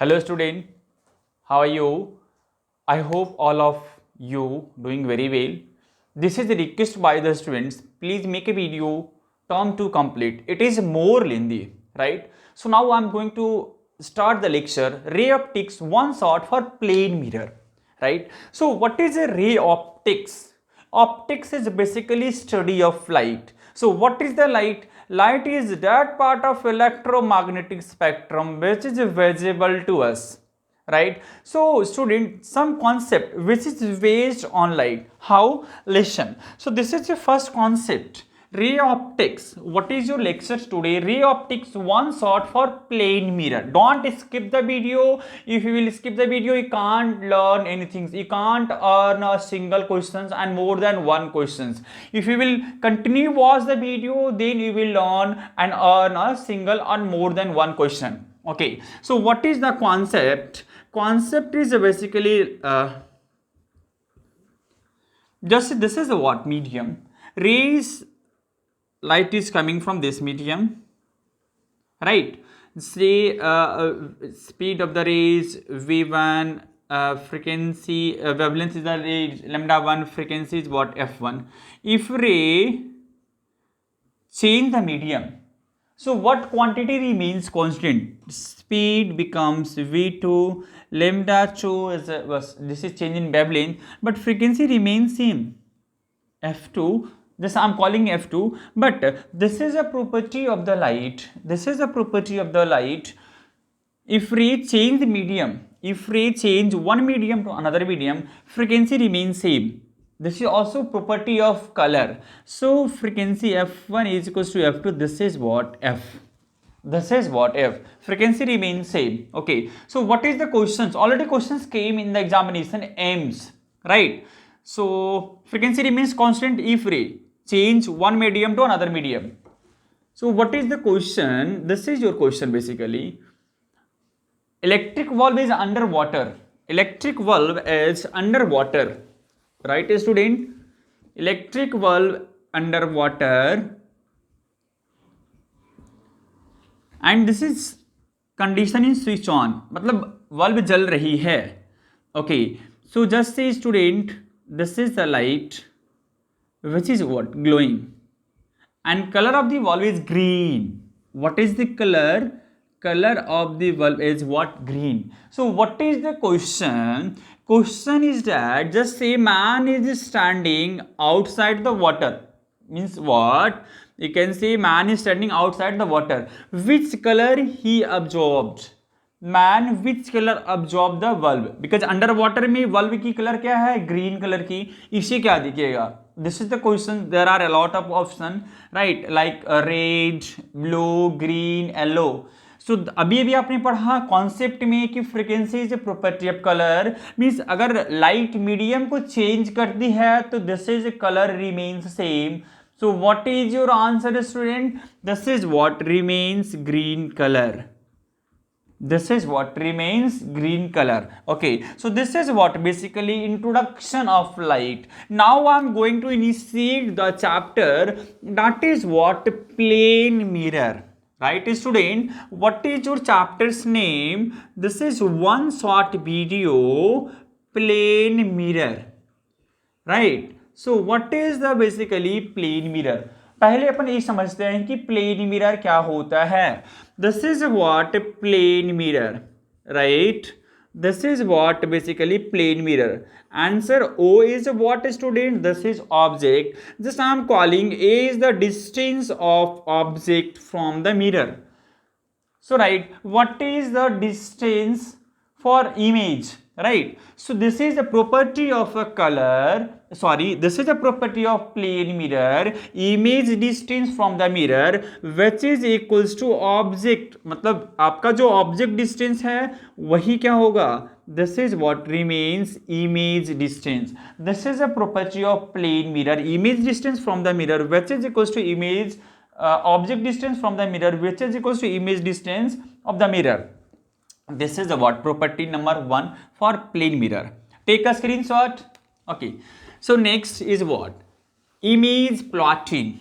Hello student, how are you? I hope all of you doing very well. This is a request by the students. Please make a video term to complete. It is more lengthy, right? So now I am going to start the lecture. Ray optics, one shot for plane mirror, right? So what is a ray optics? Optics is basically study of light. So what is the light? Light is that part of electromagnetic spectrum which is visible to us, right? So student, some concept which is based on light. How? Listen. So this is the first concept. Ray optics. What is your lecture today? Ray optics, one shot for plane mirror. Don't skip the video. If you will skip the video, you can't learn anything. You can't earn a single questions and more than one questions. If you will continue watch the video, then you will learn and earn a single or more than one question. Okay. So what is the concept? Concept is basically just this is what medium. Rays, light is coming from this medium, right? Say speed of the rays v1, frequency, wavelength is the ray lambda 1, frequency is what f1. If ray change the medium, so what quantity remains constant? Speed becomes v2, lambda 2 is this is change in wavelength, but frequency remains same, f2. This I'm calling f2, but this is a property of the light. This is a property of the light. If ray change the medium, if ray change one medium to another medium, frequency remains same. This is also property of color. So frequency f1 is equals to f2. This is what f. This is what f. Frequency remains same. Okay. So what is the questions? Already questions came in the examination aims, right? So frequency remains constant if ray change one medium to another medium. So what is the question? This is your question basically. Electric valve is underwater. Electric valve is underwater, right student? Electric valve underwater, and this is condition is switch on, मतलब valve जल रही है. Okay, so just say student, this is the light which is what? Glowing, and color of the valve is green. What is the color? Color of the valve is what? Green. So what is the question? Question is that just say man is standing outside the water. Means what? You can say man is standing outside the water. Which color he absorbed? Man which colour absorb the वल्व, because under water में वल्व की colour क्या है? Green colour की. इसे क्या दिखेगा? This is the question. There are a lot of option, right, like red, blue, green, yellow. So अभी अभी आपने पढ़ा कॉन्सेप्ट में कि frequency is a property of colour. Means अगर लाइट मीडियम को चेंज करती है तो this is colour remains same. So what is your answer student? This is what remains green colour. This is what remains green color. Okay, so this is what basically introduction of light. Now I'm going to initiate the chapter, that is what? Plane mirror, right student? What is your chapter's name? This is one short video, plane mirror, right? So what is the basically plane mirror? पहले अपन ये समझते हैं कि plane mirror क्या होता है. This is what plane mirror, right? This is what basically plane mirror. Answer O is what student? This is object. Just I am calling A is the distance of object from the mirror. So right, what is the distance for image, right? So this is a property of a color, sorry, this is a property of plane mirror. Image distance from the mirror which is equals to object, मतलब आपका जो object distance है वही क्या होगा? This is what remains image distance. This is a property of plane mirror. Image distance from the mirror which is equals to image object distance from the mirror which is equals to image distance of the mirror. This is what property number 1 for plane mirror. Take a screenshot. Okay, so next is what? Image plotting.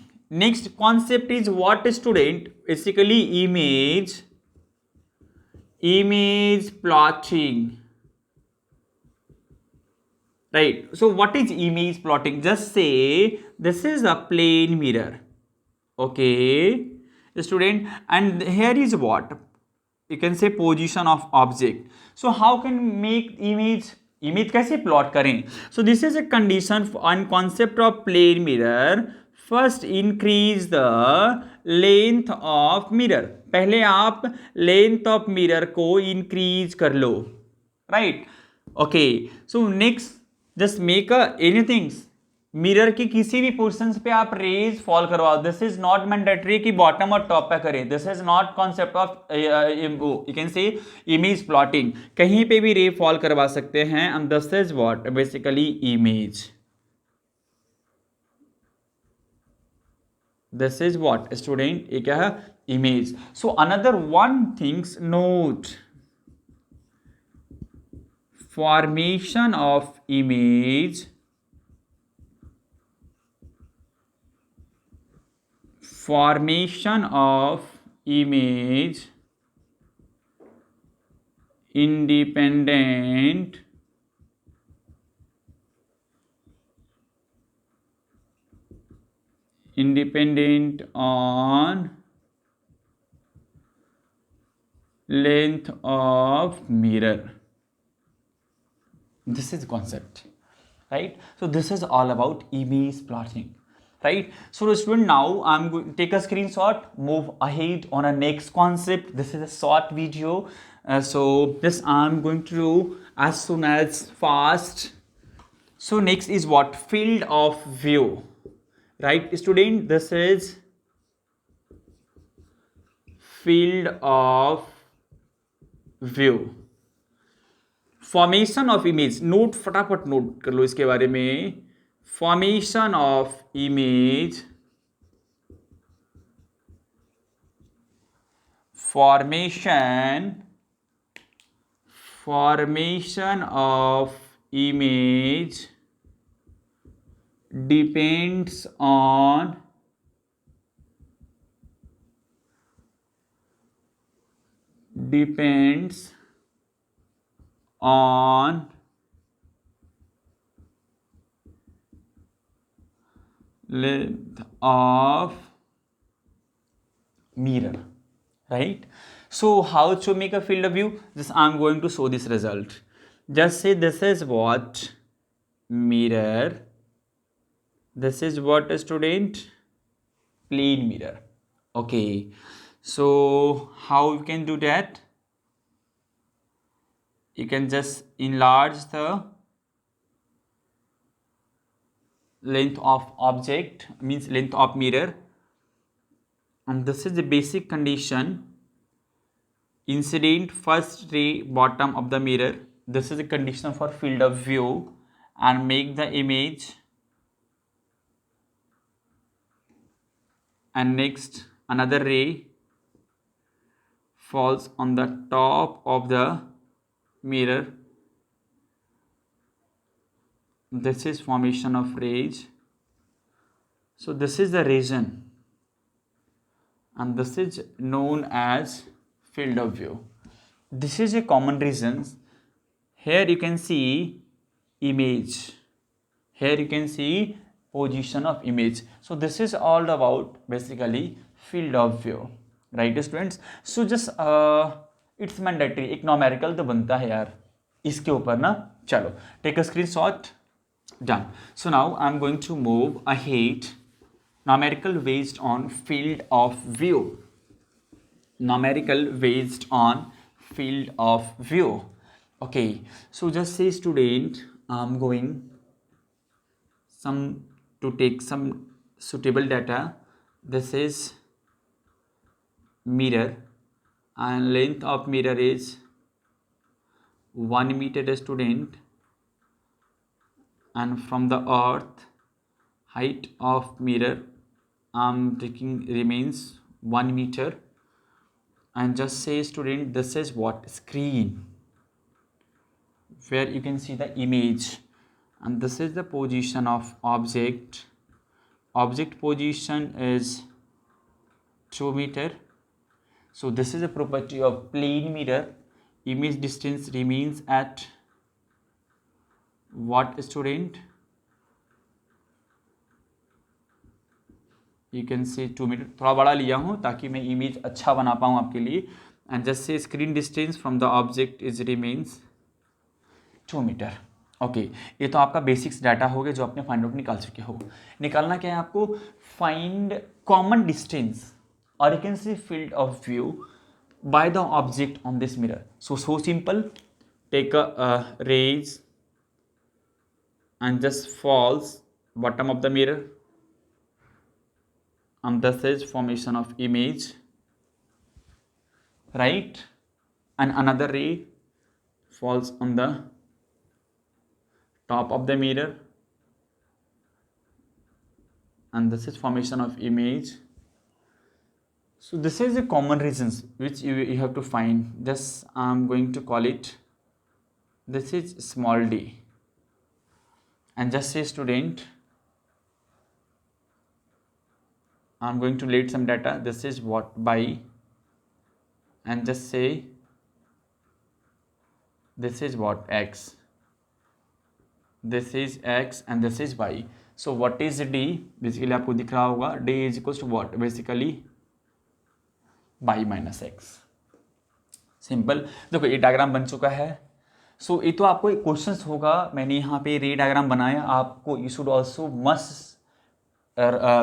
Next concept is what student? Basically image image plotting. Right, so what is image plotting? Just say this is a plane mirror. Okay, student, and here is what you can say position of object. So how can make image कैसे plot करें? So this is a condition on concept of plane mirror. First increase the length of mirror. पहले आप length of mirror को increase कर लो. Right, okay, so next just make a anything mirror की किसी भी portion पे आप रेज फॉल करवाओ. दिस इज नॉट मैंडेटरी कि बॉटम और टॉप पे करें. This is not concept of you can say image plotting. कहीं पे भी रे फॉल करवा सकते हैं. And this is what basically image. This is what student, ये क्या है? Image. So another one things note formation of image. Formation of image independent on length of mirror. This is concept, right? So this is all about image plotting. Right, so student, now I'm going to take a screenshot, move ahead on a next concept. This is a short video, so this I'm going to do as soon as fast. So next is what? Field of view. Right, student, this is field of view. Formation of image. Note फटाफट note कर लो इसके बारे में. Formation of image. Formation of image depends on length of mirror. Right, so how to make a field of view? Just I'm going to show this result. Just say this is what? Mirror. This is what, student? Plane mirror. Okay, so how you can do that? You can just enlarge the length of object, means length of mirror, and this is the basic condition. Incident first ray bottom of the mirror. This is the condition for field of view. And make the image, and next another ray falls on the top of the mirror. This is formation of rays. So this is the region, and this is known as field of view. This is a common region. Here you can see image. Here you can see position of image. So this is all about basically field of view. Right, students? So just it's mandatory. एक numerical तो बनता है यार इसके ऊपर ना. चलो, take a screenshot. Done. So now I'm going to move ahead. Numerical based on field of view. Numerical based on field of view. Okay, so just say student, I'm going to take some suitable data. This is mirror, and length of mirror is 1 meter, student, and from the earth height of mirror I'm taking remains 1 meter. And just say student, this is what? Screen, where you can see the image, and this is the position of object. Object position is 2 meter. So this is a property of plane mirror. image distance remains at what student? You can say 2 metre. थोड़ा बड़ा लिया हूँ ताकि मैं image अच्छा बना पाऊँ आपके लिए. And just say screen distance from the object is remains 2 metre. Okay, ये तो आपका बेसिक्स डाटा हो गया जो आपने फाइंड आउट निकाल चुके हो. निकालना क्या है आपको? फाइंड कॉमन डिस्टेंस और you can see field of view by the object on this mirror. So simple. Take a rays and just falls bottom of the mirror, and this is formation of image, right? And another ray falls on the top of the mirror, and this is formation of image. So this is the common reasons which you have to find. Just I'm going to call it, this is small d, and just say student, I'm going to late some data. This is what by, and just say this is what x, this is x, and this is y. So what is d? Basically आपको दिख रहा होगा d is equals to what? Basically y minus x. Simple. देखो ये diagram बन चुका है. सो ये तो आपको एक क्वेश्चन होगा. मैंने यहाँ पे रे डायग्राम बनाया. आपको you should also must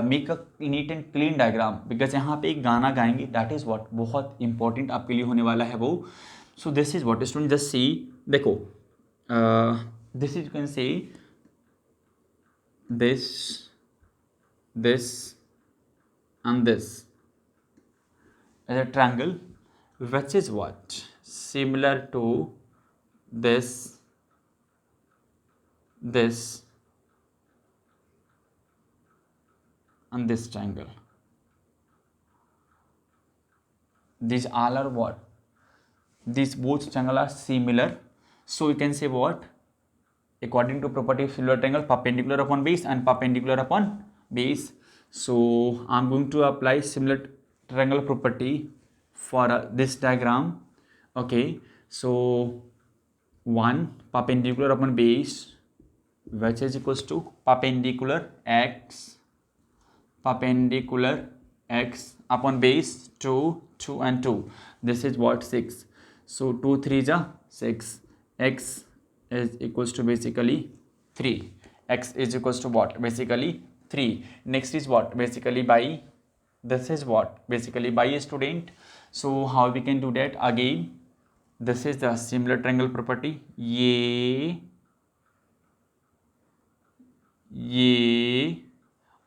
make a neat and clean diagram, because यहाँ पे एक गाना गाएंगे. दैट इज व्हाट बहुत इंपॉर्टेंट आपके लिए होने वाला है वो. So this is what student just see. देखो this is you can say this and this as a triangle which is what similar to this and this triangle. These all are what? These both triangles are similar. So you can say what? According to property of similar triangle, perpendicular upon base and perpendicular upon base. So I'm going to apply similar triangle property for this diagram. Okay, so 1 perpendicular upon base, which is equals to perpendicular x upon base 2 and 2. This is what? 6. So 2 3 is 6. X is equals to basically 3. X is equals to what? Basically 3. Next is what? Basically by. This is what? Basically by a student. So how we can do that? Again, this is the similar triangle property. ये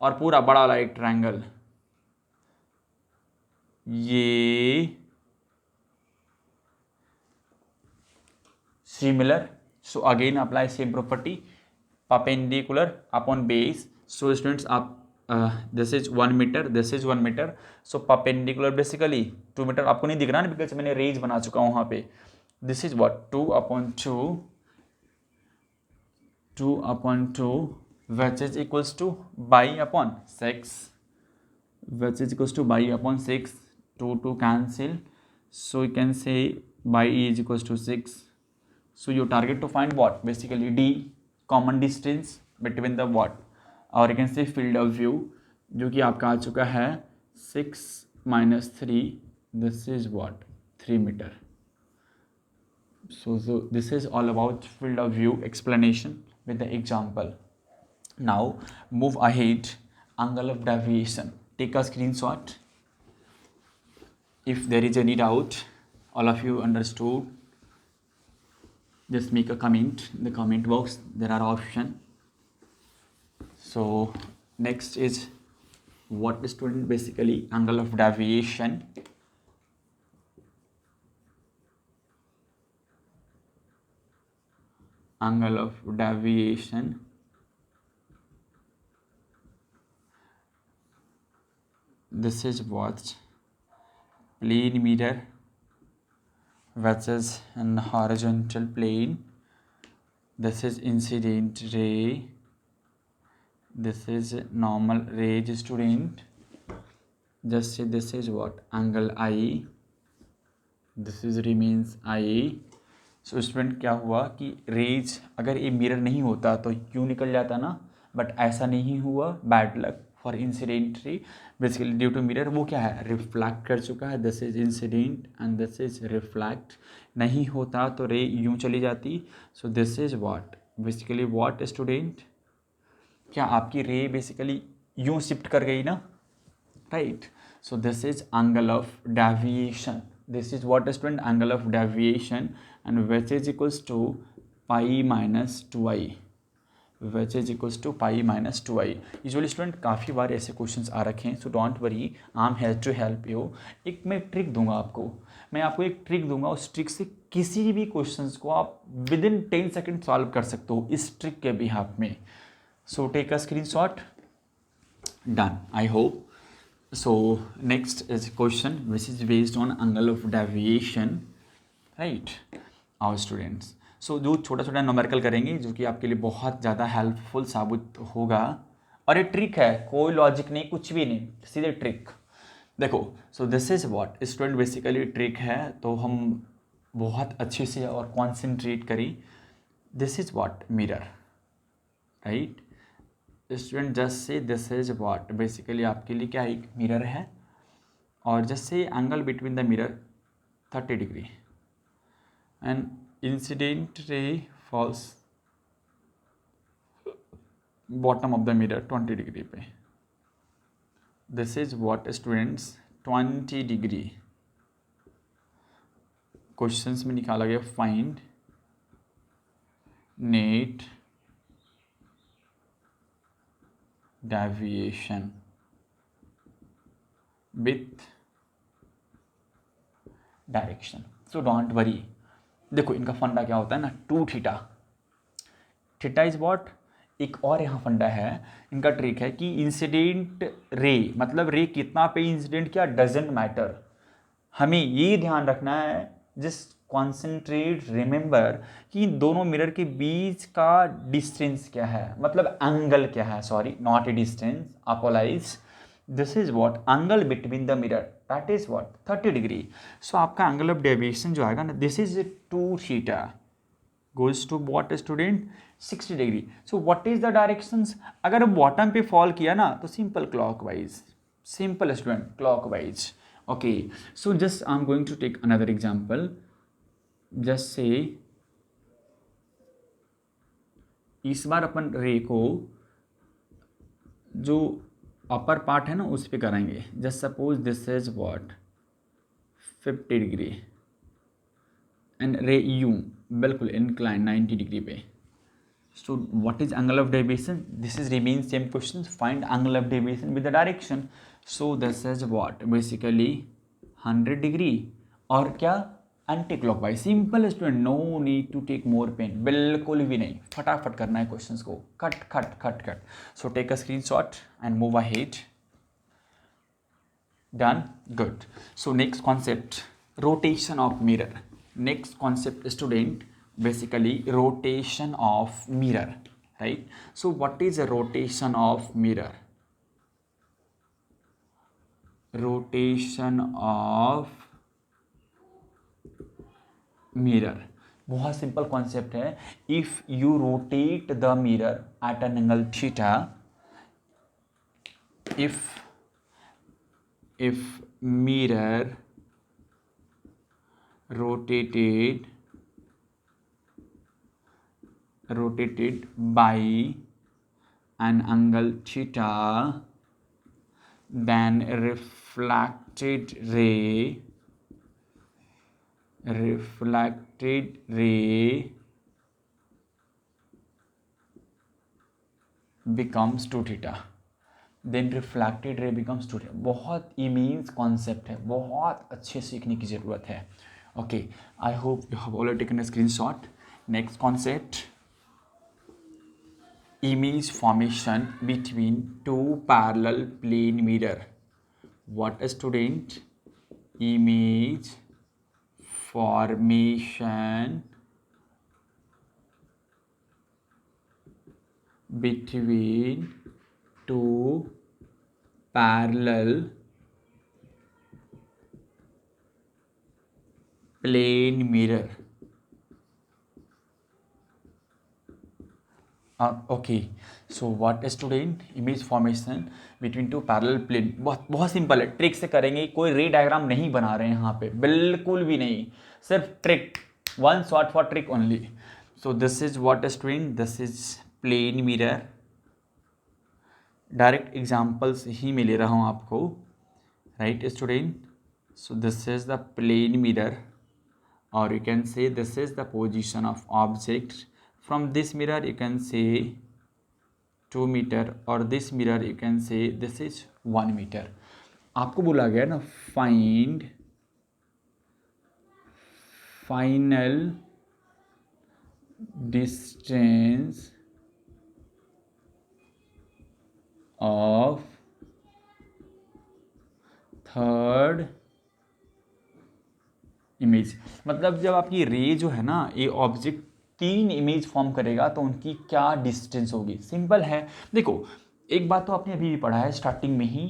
और पूरा बड़ा वाला एक triangle, ये similar. So again apply same property, perpendicular upon base. So students आप this is 1 metre, this is 1 metre. So perpendicular basically 2 metre. आपको नहीं दिख रहा ना बिकॉज मैंने रेंज बना चुका हूँ वहाँ पे. This is what? 2 upon 2 which is equals to by upon 6, which is equals to by upon 6. 2 cancel, so you can say by is equals to 6. So you target to find what? Basically d, common distance between the what, or you can say field of view, जो कि आपका आ चुका है 6 minus 3. This is what? 3 meter. So this is all about field of view explanation with the example. Now move ahead. Angle of deviation. Take a screenshot. If there is any doubt, all of you understood, just make a comment in the comment box. There are options. So next is what student? Basically angle of deviation. Angle of deviation. This is what? Plane mirror, which is in horizontal plane. This is incident ray. This is normal ray, student. Just say this is what? Angle I. This is remains I. So student क्या हुआ कि raise अगर ये mirror नहीं होता तो क्यों निकल जाता ना, बट ऐसा नहीं हुआ, bad luck for incident ray, basically due to mirror वो क्या है रिफ्लेक्ट कर चुका है, this is incident and this is reflect. नहीं होता तो रे यूँ चली जाती, so this is what basically what student, क्या आपकी रे बेसिकली यूँ शिफ्ट कर गई ना, right? So this is angle of deviation. This is what student angle of deviation, and which is equals to pi minus 2i, which is equals to pi minus 2i. Usually student काफ़ी बार ऐसे questions आ रखे हैं, so don't worry, I am here to help you. एक मैं trick दूंगा आपको, मैं आपको एक ट्रिक दूंगा, उस ट्रिक से किसी भी क्वेश्चंस को आप विद इन 10 सेकेंड सॉल्व कर सकते हो इस ट्रिक के बिहाफ में। So take a screenshot, done I hope. So next is a question which is based on angle of deviation, right? Our students, so जो छोटा छोटा न्यूमेरिकल करेंगे जो कि आपके लिए बहुत ज़्यादा हेल्पफुल साबित होगा, और ये ट्रिक है, कोई लॉजिक नहीं, कुछ भी नहीं, सीधे ट्रिक। देखो, so this is what student basically trick है, तो हम बहुत अच्छे से और कॉन्सेंट्रेट करें। This is what mirror, right? Student just से दिस इज व्हाट बेसिकली आपके लिए क्या एक मिरर है, और just say angle between the mirror 30 degree and incident ray falls bottom of the mirror 20 degree पे। This is what students 20 degree. Questions में निकाला गया find net deviation with direction. So don't worry, देखो इनका फंडा क्या होता है ना, 2 थीटा, थीटा इज व्हाट, एक और यहाँ फंडा है, इनका ट्रिक है कि इंसिडेंट रे मतलब रे कितना पे इंसिडेंट क्या डजेंट मैटर, हमें ये ध्यान रखना है, जस्ट कॉन्सेंट्रेट रिमेंबर कि दोनों मिरर के बीच का डिस्टेंस क्या है, मतलब एंगल क्या है, sorry not a distance, apologise, this is what angle between the mirror, that is what 30 degree. So आपका एंगल ऑफ डेविएशन जो आएगा ना, this is 2 theta goes to what student 60 degree. So what is the directions, अगर bottom पे fall किया ना तो simple clockwise, simple student clockwise. Okay, so just I am going to take another example, just say इस बार अपन रे को जो upper part है ना उस पे कराएंगे, just suppose this is what 50 degree and रे यू बिल्कुल इंक्लाइन 90 डिग्री पे। So what is angle of deviation? This is remains same question. Find angle of deviation with the direction. So this is what basically 100 degree और क्या anti clockwise. Simple student, no need to take more pen, बिल्कुल भी नहीं, फटाफट करना है questions को, cut cut cut cut. So take a screenshot and move ahead, done, good. So next concept rotation of mirror, next concept student basically rotation of mirror, right? So what is a rotation of mirror? Rotation of mirror बहुत simple concept है, if you rotate the mirror at an angle theta, if mirror rotated by an angle theta, then reflected ray becomes 2 theta, then reflected ray becomes 2 theta। बहुत immense concept है, बहुत अच्छे सीखने की ज़रूरत है। Okay, I hope you have already taken a screenshot. Next concept, image formation between two parallel plane mirror. What student? Image formation between two parallel plane mirror. Okay, so what is student image formation between two parallel plane. बहुत बहुत simple है, trick से करेंगे, कोई रे diagram नहीं बना रहे हैं यहाँ पे, बिल्कुल भी नहीं, सिर्फ trick, one shot for trick only. So this is what is student, this is plane mirror. Direct examples ही मैं ले रहा हूँ आपको, right student. So this is the plane mirror, और you can say this is the position of object. From this mirror you can say 2 meter, or this mirror you can say this is 1 meter. आपको बोला गया ना find final distance of third image. मतलब जब आपकी रे जो है ना, ये ऑब्जेक्ट 3 इमेज फॉर्म करेगा तो उनकी क्या डिस्टेंस होगी. सिंपल है. देखो एक बात तो आपने अभी भी पढ़ा है स्टार्टिंग में ही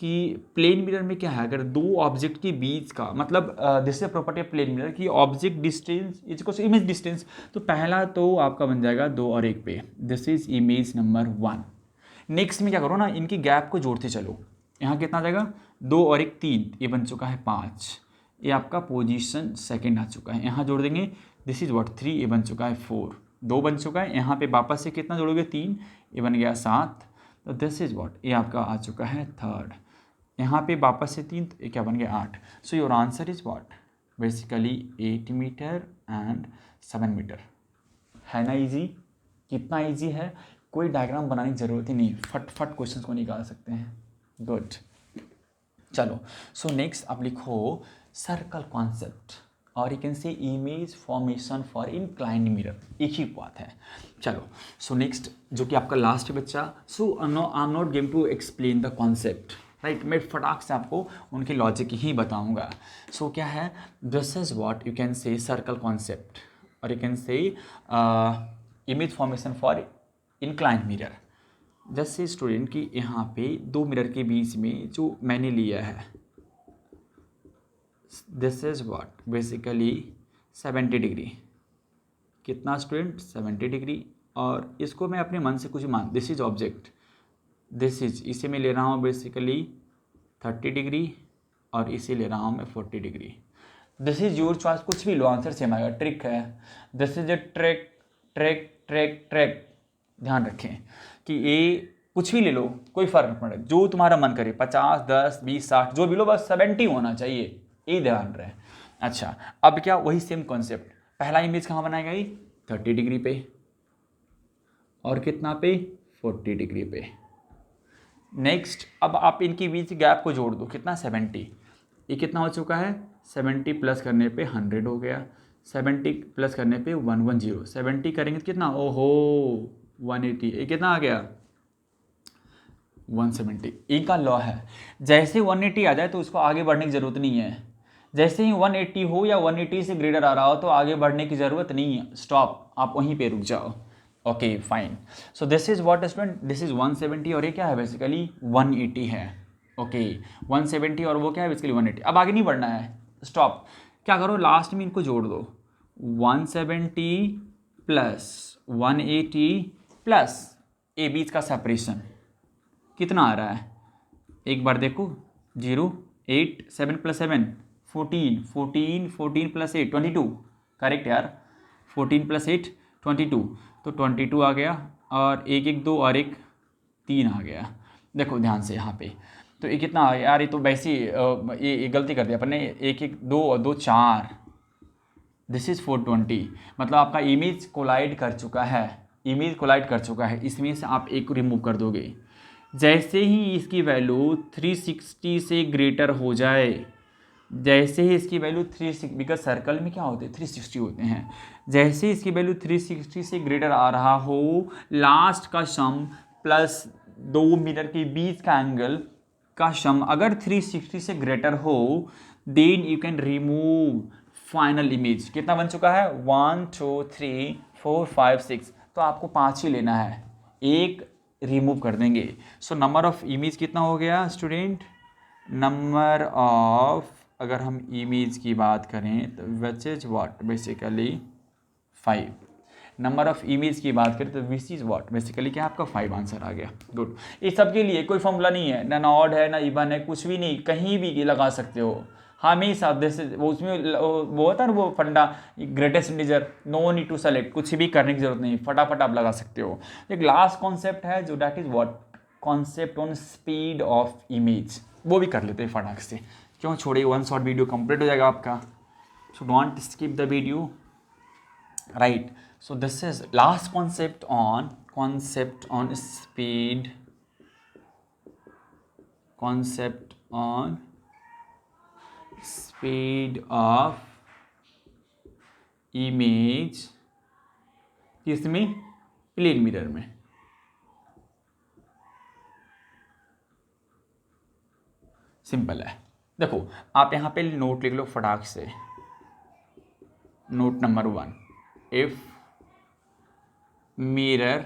कि प्लेन मिरर में क्या है, अगर दो ऑब्जेक्ट के बीच का मतलब this is property of plane mirror की object distance is equal to image distance. तो पहला तो आपका बन जाएगा 2 और 1 पे, this is image number 1. Next में क्या करो ना, इनकी गैप को जोड़ते चलो. यहाँ कितना आ जाएगा, 2 और 1 3, ये बन चुका है 5. ये आपका पोजीशन सेकंड आ चुका है. यहाँ जोड़ देंगे, दिस इज व्हाट 3, ये बन चुका है 4, 2 बन चुका है. यहाँ पे वापस से कितना जोड़ोगे 3, ये बन गया 7. तो दिस इज व्हाट, ये आपका आ चुका है थर्ड. यहाँ पे वापस से 3, तो ये क्या बन गया 8. So your answer is what, basically 8 metre and 7 metre. है ना इजी. कितना इजी है, कोई डायग्राम बनाने की ज़रूरत ही नहीं, फट क्वेश्चन को निकाल सकते हैं. गुड. चलो सो नेक्स्ट आप लिखो सर्कल कॉन्सेप्ट, और you can say image formation for inclined mirror. एक ही बात है. चलो सो नेक्स्ट जो कि आपका लास्ट है बच्चा. So I am not going to explain the concept, right. मैं फटाक से आपको उनके लॉजिक ही बताऊंगा. सो क्या है, this is what you can say circle concept, और you can say image formation for inclined mirror. जैसे स्टूडेंट कि यहाँ पे 2 मिरर के बीच में जो मैंने लिया है, this is what basically 70 degree. कितना स्टूडेंट, 70 डिग्री. और इसको मैं अपने मन से कुछ मान, this is object, this is, इसे मैं ले रहा हूँ बेसिकली 30 डिग्री, और इसे ले रहा हूँ मैं 40 degree. This is your choice, कुछ भी लो, आंसर सेम आएगा. ट्रिक है, this is a trick trick trick trick. ध्यान रखें कि ये कुछ भी ले लो, कोई फर्क नहीं पड़े, जो तुम्हारा मन करे, 50 10 20 60 जो भी लो, बस 70 होना चाहिए, ये ध्यान रहे. अच्छा अब क्या, वही सेम कॉन्सेप्ट. पहला इमेज कहाँ बनाएगा, ये 30 डिग्री पे, और कितना पे 40 डिग्री पे. नेक्स्ट अब आप इनके बीच गैप को जोड़ दो, कितना 70. ये कितना हो चुका है, 70 प्लस करने पे 100 हो गया, 70 प्लस करने पे 110, 70 करेंगे तो कितना, ओहो 180. ये कितना आ गया 170. इनका लॉ है, जैसे 180 आ जाए तो उसको आगे बढ़ने की ज़रूरत नहीं है. जैसे ही 180 हो या 180 से ग्रेटर आ रहा हो तो आगे बढ़ने की ज़रूरत नहीं है, स्टॉप, आप वहीं पे रुक जाओ. Okay fine. So this is what student, this is 170, और ये क्या है बेसिकली 180 है. ओके 170 और वो क्या है बेसिकली 180. अब आगे नहीं बढ़ना है, स्टॉप. क्या करो, लास्ट में इनको जोड़ दो, 170 प्लस 180 प्लस ए बीच का सेपरेशन कितना आ रहा है, एक बार देखो, 0 8 7 प्लस 7 14 14 14 प्लस 8 22. करेक्ट यार, 14 प्लस 8 22, तो 22 आ गया, और 1 1 2 और 1 3 आ गया. देखो ध्यान से यहाँ पे, तो ये कितना यार, ये तो वैसे ये गलती कर दिया अपन ने, 1 1 2 और 2 4, दिस इज 420. मतलब आपका इमेज कोलाइड कर चुका है, इमेज कोलाइड कर चुका है. इसमें से आप एक को रिमूव कर दोगे. जैसे ही इसकी वैल्यू 360 से ग्रेटर हो जाए, जैसे ही इसकी वैल्यू 360, बिकॉज सर्कल में क्या होते हैं 360 होते हैं, जैसे ही इसकी वैल्यू 360 से ग्रेटर आ रहा हो, लास्ट का सम प्लस 2 मिरर के बीच का एंगल का सम अगर 360 से ग्रेटर हो, then you can remove final image. कितना बन चुका है, 1 2 3 4 5 6, तो आपको 5 ही लेना है, एक रिमूव कर देंगे. सो नंबर ऑफ इमेज कितना हो गया स्टूडेंट, नंबर ऑफ अगर हम इमेज की बात करें तो which is what basically 5, number of image की बात करें तो विच इज व्हाट बेसिकली क्या आपका 5 आंसर आ गया। गुड। इस सब के लिए कोई फॉर्मूला नहीं है, ना ऑड है ना इवन है, कुछ भी नहीं, कहीं भी लगा सकते हो हमेशा। जैसे वो उसमें वो होता है ना वो funda greatest integer, no need to select, कुछ भी करने की जरूरत नहीं, फटाफट आप लगा सकते हो। एक लास्ट कॉन्सेप्ट है जो that is what concept on speed of image, वो भी कर लेते हैं फटाक से, क्यों छोड़िए, वन शॉट वीडियो कंप्लीट हो जाएगा आपका। So don't skip the video, right. So this is last concept on speed, concept on speed of image किसमें, प्लेन मिरर में। सिंपल है, देखो आप यहाँ पे नोट लिख लो फटाक से। Note number 1, if mirror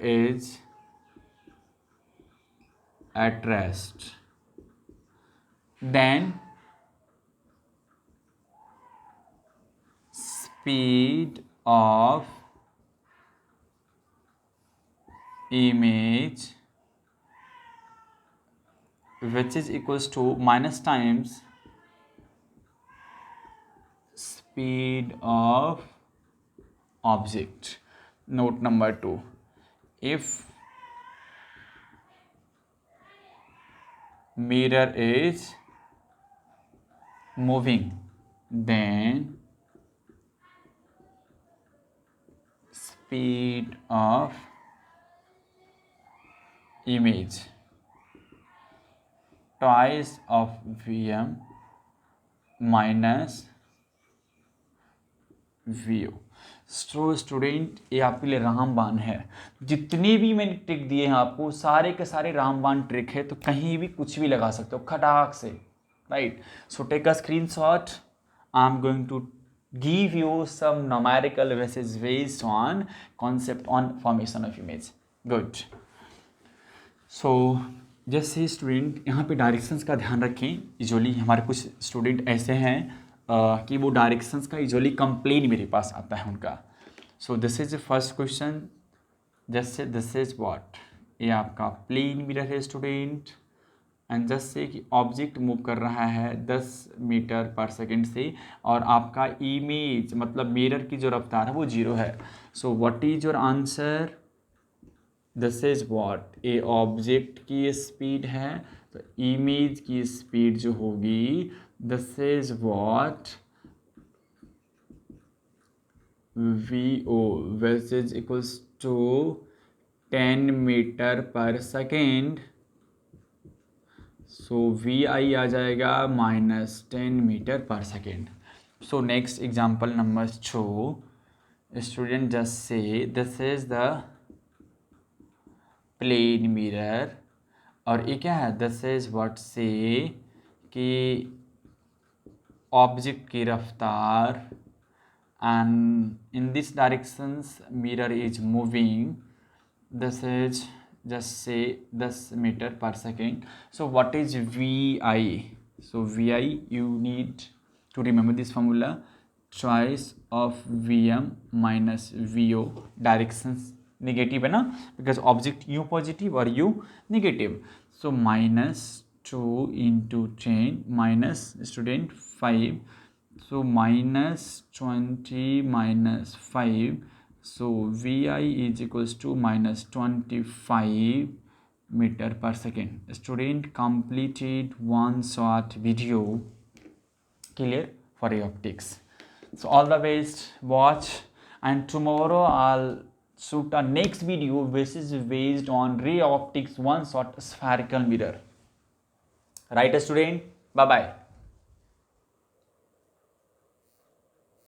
is at rest, then speed of image which is equals to minus times speed of object. Note number 2, if mirror is moving, then speed of image twice of Vm minus VO. Student ये आपके लिए रामबाण है, जितने भी मैंने trick दिए हैं आपको सारे के सारे रामबाण ट्रिक है, तो कहीं भी कुछ भी लगा सकते हो खटाक से, right. So take a screenshot, I am going to give you some numerical वेसेज based on concept on formation of image. Good. So जैसे स्टूडेंट यहाँ पे डायरेक्शंस का ध्यान रखें, यूजुअली हमारे कुछ स्टूडेंट ऐसे हैं कि वो डायरेक्शंस का यूजुअली कंप्लेन मेरे पास आता है उनका। सो this is the first question, जैसे दिस इज व्हाट, ये आपका प्लेन मिरर है स्टूडेंट, एंड जैसे कि ऑब्जेक्ट मूव कर रहा है 10 मीटर पर सेकेंड से, और आपका इमेज मतलब मिरर की जो रफ्तार है वो 0 है। So what is your answer, this is what, a object की स्पीड है, तो इमेज की स्पीड जो होगी this is what VO which is equals to 10 metre per second. So VI आ जाएगा -10 metre per second. So next example number 2, student just से this is the plane mirror, और ये क्या है, दिस इज व्हाट से कि ऑब्जेक्ट की रफ्तार, and in this directions mirror is moving, this is just say 10 meter per second. So what is VI? So VI, you need to remember this formula, twice of Vm minus VO, directions negative है ना, because object u positive और u negative, so -2 into 10 minus student 5, so -20 minus 5, so VI is equals to -25 meter per second. Student completed one short video, clear for optics. So all the best, watch, and tomorrow I'll shoot a next video which is based on ray optics one shot spherical mirror, right student? Bye bye.